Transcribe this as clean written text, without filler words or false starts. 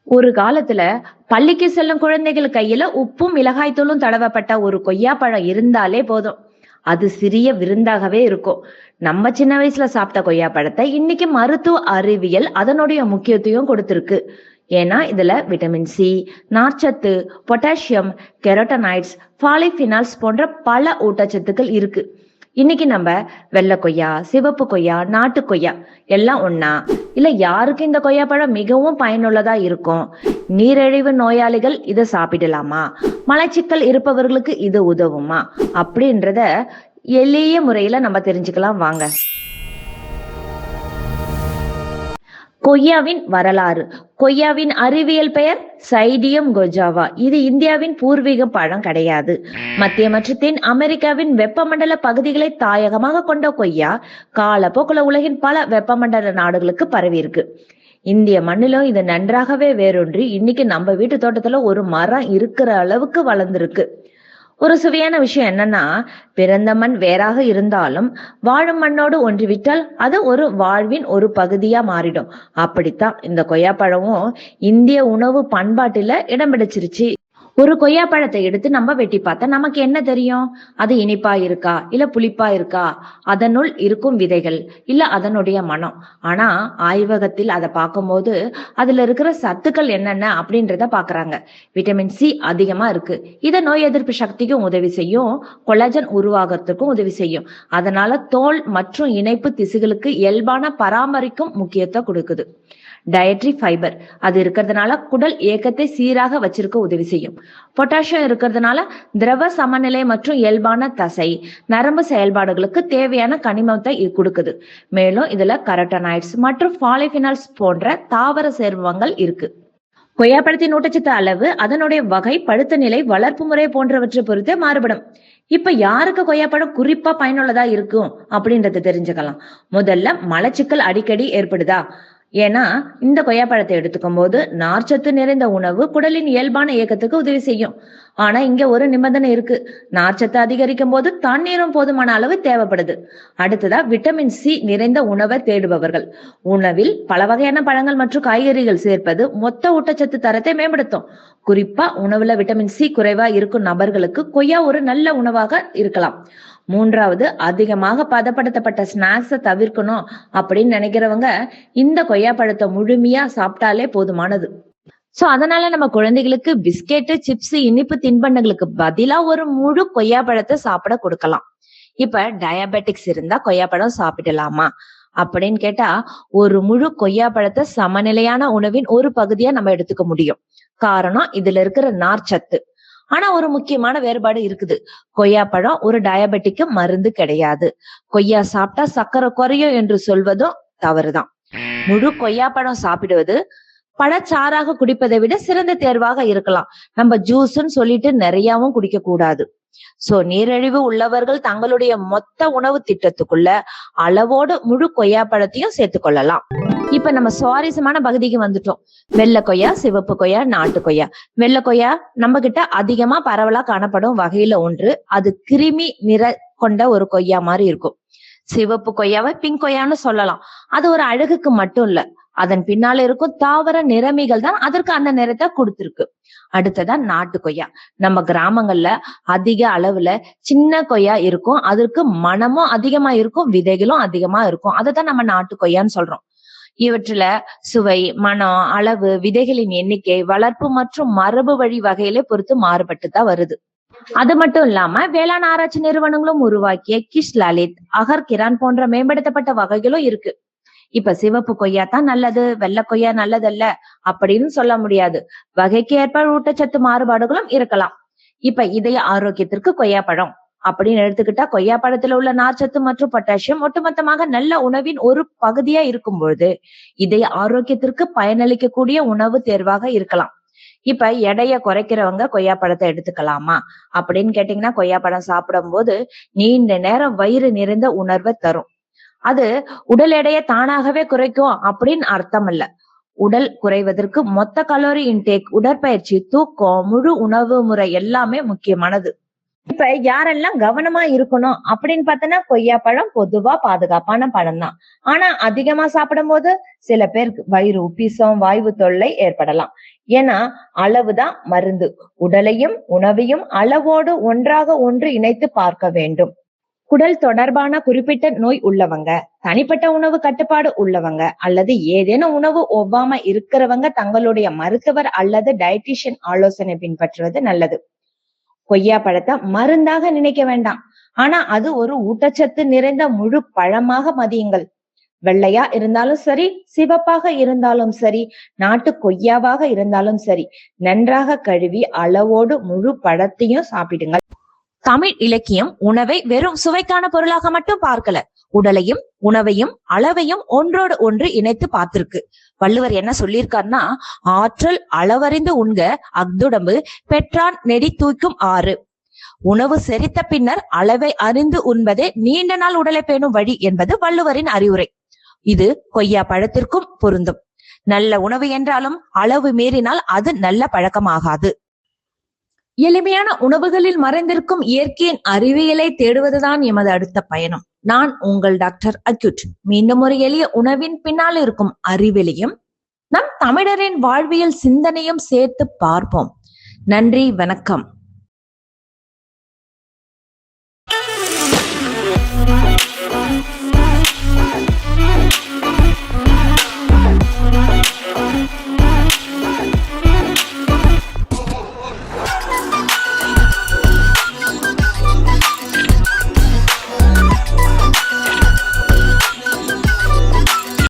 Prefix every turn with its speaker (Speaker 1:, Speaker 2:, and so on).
Speaker 1: ஒரு காலத்துல பள்ளிக்கு செல்லும் குழந்தைகள் கையில உப்பும் மிளகாய் தூளும் தடவப்பட்ட ஒரு கொய்யாப்பழம் இருந்தாலே போதும். அது சிறிய விருந்தாகவே இருக்கும். நம்ம சின்ன வயசுல சாப்பிட்ட கொய்யாப்பழத்தை இன்னைக்கு மருத்துவ அறிவியல் அதனுடைய முக்கியத்துவம் கொடுத்திருக்கு. ஏன்னா இதுல விட்டமின் சி, நார்ச்சத்து, பொட்டாசியம், கெரோட்டனைட்ஸ், பாலிஃபினால்ஸ் போன்ற பல ஊட்டச்சத்துக்கள் இருக்கு. இன்னைக்கு நம்ம வெள்ளை கொய்யா, சிவப்பு கொய்யா, நாட்டு கொய்யா எல்லாம் ஒண்ணா? இல்ல யாருக்கு இந்த கொய்யாப்பழம் மிகவும் பயனுள்ளதா இருக்கும்? நீரிழிவு நோயாளிகள் இதை சாப்பிடலாமா? மலச்சிக்கல் இருப்பவர்களுக்கு இது உதவுமா? அப்படின்றத எளிய முறையில நம்ம தெரிஞ்சுக்கலாம் வாங்க. கொய்யாவின் வரலாறு. கொய்யாவின் அறிவியல் பெயர் சைடியம் கொஜாவா. இது இந்தியாவின் பூர்வீக பழம் கிடையாது. மத்திய மற்றும் தென் அமெரிக்காவின் வெப்பமண்டல பகுதிகளை தாயகமாக கொண்ட கொய்யா காலப்போக்குல உலகின் பல வெப்பமண்டல நாடுகளுக்கு பரவி இருக்கு. இந்திய மண்ணிலும் இது நன்றாகவே வேரூன்றி இன்னைக்கு நம்ம வீட்டு தோட்டத்துல ஒரு மரம் இருக்கிற அளவுக்கு வளர்ந்துருக்கு. ஒரு சுவையான விஷயம் என்னன்னா, பிறந்த மண் வேறாக இருந்தாலும் வாழும் மண்ணோடு ஒன்றிவிட்டால் அது ஒரு வாழ்வின் ஒரு பகுதியா மாறிடும். அப்படித்தான் இந்த கொய்யாப்பழமும் இந்திய உணவு பண்பாட்டுல இடம் பிடிச்சிருச்சு. ஒரு கொய்யாப்பழத்தை எடுத்து நம்ம வெட்டி பார்த்தா நமக்கு என்ன தெரியும்? அது இனிப்பா இருக்கா இல்ல புளிப்பா இருக்கா, அதனுள் இருக்கும் விதைகள் இல்ல அதனுடைய மனம். ஆனா ஆய்வகத்தில் அதை பார்க்கும்போது அதுல இருக்கிற சத்துக்கள் என்னென்ன அப்படின்றத பாக்குறாங்க. விட்டமின் சி அதிகமா இருக்கு. இத நோய் எதிர்ப்பு சக்திக்கும் உதவி செய்யும், கொலாஜன் உருவாகிறதுக்கும் உதவி செய்யும். அதனால தோல் மற்றும் இணைப்பு திசுகளுக்கு இயல்பான பராமரிக்கும் முக்கியத்துவம் கொடுக்குது. டயட்ரி ஃபைபர் அது இருக்கிறதுனால குடல் இயக்கத்தை சீராக வச்சிருக்க உதவி செய்யும். பொட்டாசியம் இருக்கிறதுனால திரவ சமநிலை மற்றும் இயல்பான தசை நரம்பு செயல்பாடுகளுக்கு தேவையான கனிமத்தை இது கொடுக்குது. மேலும் இதுல கரோட்டனாய்ட்ஸ் மற்றும் பாலிஃபினால்ஸ் போன்ற தாவர சேர்மங்கள் இருக்கு. கொய்யாப்பழத்தின் ஊட்டச்சத்து அளவு அதனுடைய வகை, பழுத்த நிலை, வளர்ப்பு முறை போன்றவற்றை பொறுத்தே மாறுபடும். இப்ப யாருக்கு கொய்யாப்பழம் குறிப்பா பயனுள்ளதா இருக்கும் அப்படின்றத தெரிஞ்சுக்கலாம். முதல்ல மலச்சிக்கல் அடிக்கடி ஏற்படுதா? ஏன்னா இந்த கொய்யாப்பழத்தை எடுத்துக்கும் போது நார்ச்சத்து நிறைந்த உணவு குடலின் இயல்பான இயக்கத்துக்கு உதவி செய்யும். ஆனா இங்க ஒரு நிபந்தனை இருக்கு. நார்ச்சத்து அதிகரிக்கும் போது தண்ணீரும் போதுமான அளவு தேவைப்படுது. அடுத்ததா விட்டமின் சி நிறைந்த உணவை தேடுபவர்கள். உணவில் பல வகையான பழங்கள் மற்றும் காய்கறிகள் சேர்ப்பது மொத்த ஊட்டச்சத்து தரத்தை மேம்படுத்தும். குறிப்பா உணவுல விட்டமின் சி குறைவா இருக்கும் நபர்களுக்கு கொய்யா ஒரு நல்ல உணவாக இருக்கலாம். மூன்றாவது, அதிகமாக பதப்படுத்தப்பட்ட ஸ்நாக்ஸை தவிர்க்கணும் அப்படின்னு நினைக்கிறவங்க இந்த கொய்யாப்பழத்தை முழுமையா சாப்பிட்டாலே போதுமானது. சோ அதனால நம்ம குழந்தைகளுக்கு பிஸ்கெட்டு, சிப்ஸ், இனிப்பு தின்பண்டங்களுக்கு பதிலா ஒரு முழு கொய்யாப்பழத்தை சாப்பிட கொடுக்கலாம். இப்ப டயபெட்டிக்ஸ் இருந்தா கொய்யாப்பழம் சாப்பிடலாமா அப்படின்னு கேட்டா, ஒரு முழு கொய்யாப்பழத்தை சமநிலையான உணவின் ஒரு பகுதியா நம்ம எடுத்துக்க முடியும். காரணம் இதுல இருக்கிற நார்ச்சத்து. ஆனா ஒரு முக்கியமான வேறுபாடு இருக்குது. கொய்யாப்பழம் ஒரு டயபெட்டிக்கு மருந்து கிடையாது. கொய்யா சாப்பிட்டா சர்க்கரை குறையும் என்று சொல்வதும் தவறுதான். முழு கொய்யாப்பழம் சாப்பிடுவது பழச்சாறாக குடிப்பதை விட சிறந்த தேர்வாக இருக்கலாம். நம்ம ஜூஸ்ன்னு சொல்லிட்டு நிறையவும் குடிக்க கூடாது. சோ நீரிழிவு உள்ளவர்கள் தங்களுடைய மொத்த உணவு திட்டத்துக்குள்ள அளவோடு முழு கொய்யாப்பழத்தையும் சேர்த்து கொள்ளலாம். இப்ப நம்ம சுவாரஸ்யமான பகுதிக்கு வந்துட்டோம். வெள்ளை கொய்யா, சிவப்பு கொய்யா, நாட்டு கொய்யா. வெள்ளை கொய்யா நம்ம கிட்ட அதிகமா பரவலா காணப்படும் வகையில ஒன்று. அது கிருமி நிற கொண்ட ஒரு கொய்யா மாதிரி இருக்கும். சிவப்பு கொய்யாவை பிங்க் கொய்யான்னு சொல்லலாம். அது ஒரு அழகுக்கு மட்டும் இல்ல, அதன் பின்னால இருக்கும் தாவர நிறமிகள் தான் அதற்கு அந்த நிறத்தை கொடுத்திருக்கு. அடுத்ததான் நாட்டு கொய்யா. நம்ம கிராமங்கள்ல அதிக அளவுல சின்ன கொய்யா இருக்கும். அதற்கு மனமும் அதிகமா இருக்கும், விதைகளும் அதிகமா இருக்கும். அதைத்தான் நம்ம நாட்டு கொய்யான்னு சொல்றோம். இவற்றுல சுவை, மனம், அளவு, விதைகளின் எண்ணிக்கை, வளர்ப்பு மற்றும் மரபு வழி வகையிலே பொறுத்து மாறுபட்டுதான் வருது. அது மட்டும் இல்லாம வேளாண் ஆராய்ச்சி நிறுவனங்களும் உருவாக்கிய கிஷ் லலித், அகர் கிரான் போன்ற மேம்படுத்தப்பட்ட வகைகளும் இருக்கு. இப்ப சிவப்பு கொய்யா தான் நல்லது, வெள்ளை கொய்யா நல்லதல்ல அப்படின்னு சொல்ல முடியாது. வகைக்கு ஏற்ப ஊட்டச்சத்து மாறுபாடுகளும் இருக்கலாம். இப்ப இதய ஆரோக்கியத்திற்கு கொய்யாப்பழம் அப்படின்னு எடுத்துக்கிட்டா, கொய்யாப்பழத்துல உள்ள நார்ச்சத்து மற்றும் பொட்டாசியம் ஒட்டுமொத்தமாக நல்ல உணவின் ஒரு பகுதியா இருக்கும் பொழுது இதய ஆரோக்கியத்திற்கு பயனளிக்கக்கூடிய உணவு தேர்வாக இருக்கலாம். இப்ப எடைய குறைக்கிறவங்க கொய்யாப்பழத்தை எடுத்துக்கலாமா அப்படின்னு கேட்டீங்கன்னா, கொய்யாப்பழம் சாப்பிடும் போது நீண்ட நேரம் வயிறு நிறைந்த உணர்வை தரும். அது உடல் எடையை தானாகவே குறைக்கும் அப்படின்னு அர்த்தம் இல்ல. உடல் குறைவதற்கு மொத்த கலோரி இன்டேக், உடற்பயிற்சி, தூக்கம், முழு உணவு முறை எல்லாமே முக்கியமானது. இப்ப யாரெல்லாம் கவனமா இருக்கணும் அப்படின்னு பார்த்தோன்னா, கொய்யாப்பழம் பொதுவா பாதுகாப்பான பழம் தான். ஆனா அதிகமா சாப்பிடும் போது சில பேருக்கு வயிறு உப்பிசம், வாய்வு தொல்லை ஏற்படலாம். ஏன்னா அளவுதான் மருந்து. உடலையும் உணவையும் அளவோடு ஒன்றாக ஒன்று இணைத்து பார்க்க வேண்டும். குடல் தொடர்பான குறிப்பிட்ட நோய் உள்ளவங்க, தனிப்பட்ட உணவு கட்டுப்பாடு உள்ளவங்க அல்லது ஏதேனும் உணவு ஒவ்வாம இருக்கிறவங்க தங்களுடைய மருத்துவர் அல்லது டயட்டீஷியன் ஆலோசனை பின்பற்றுவது நல்லது. கொய்யா பழத்தை மருந்தாக நினைக்க வேண்டாம். ஆனா அது ஒரு ஊட்டச்சத்து நிறைந்த முழு பழமாக மதியுங்கள். வெள்ளையா இருந்தாலும் சரி, சிவப்பாக இருந்தாலும் சரி, நாட்டு கொய்யாவாக இருந்தாலும் சரி, நன்றாக கழுவி அளவோடு முழு பழத்தையும் சாப்பிடுங்கள். தமிழ் இலக்கியம் உணவை வெறும் சுவைக்கான பொருளாக மட்டும் பார்க்கல, உடலையும் உணவையும் அளவையும் ஒன்றோடு ஒன்று இணைத்து பார்த்திருக்கு. வள்ளுவர் என்ன சொல்லியிருக்காருன்னா, ஆற்றல் அளவறிந்து உண்க அஃதுடம்பு பெற்றான் நெடி தூய்க்கும் ஆறு. உணவு செரித்த பின்னர் அளவை அறிந்து உண்பதே நீண்ட நாள் உடலை பேணும் வழி என்பது வள்ளுவரின் அறிவுரை. இது கொய்யா பழத்திற்கும் பொருந்தும். நல்ல உணவு என்றாலும் அளவு மீறினால் அது நல்ல பழக்கமாகாது. எளிமையான உணவுகளில் மறைந்திருக்கும் இயற்கையின் அறிவியலை தேடுவதுதான் எமது அடுத்த பயணம். நான் உங்கள் டாக்டர் அக்யூட். மீண்டும் ஒரு எளிய உணவின் பின்னால் இருக்கும் அறிவியலையும் நம் தமிழரின் வாழ்வியல் சிந்தனையும் சேர்த்து பார்ப்போம். நன்றி, வணக்கம்.